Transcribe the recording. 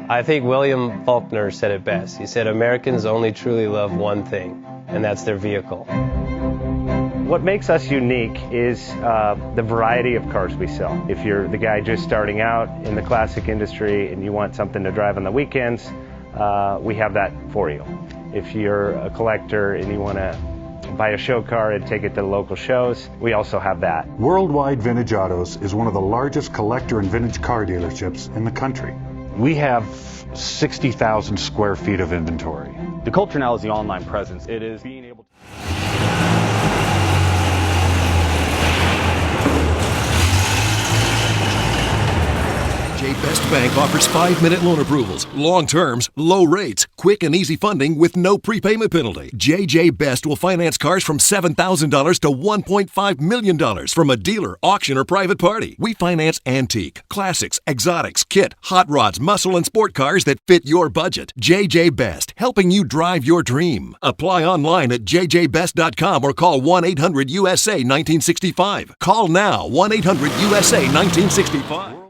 I think William Faulkner said it best. He said, Americans only truly love one thing, and that's their vehicle. What makes us unique is the variety of cars we sell. If you're the guy just starting out in the classic industry and you want something to drive on the weekends, we have that for you. If you're a collector and you want to buy a show car and take it to the local shows, we also have that. Worldwide Vintage Autos is one of the largest collector and vintage car dealerships in the country. We have 60,000 square feet of inventory. The culture now is the online presence. It is being able to... JJ Best Bank offers 5-minute loan approvals, long terms, low rates, quick and easy funding with no prepayment penalty. JJ Best will finance cars from $7,000 to $1.5 million from a dealer, auction, or private party. We finance antique, classics, exotics, kit, hot rods, muscle, and sport cars that fit your budget. JJ Best, helping you drive your dream. Apply online at jjbest.com or call 1-800-USA-1965. Call now, 1-800-USA-1965.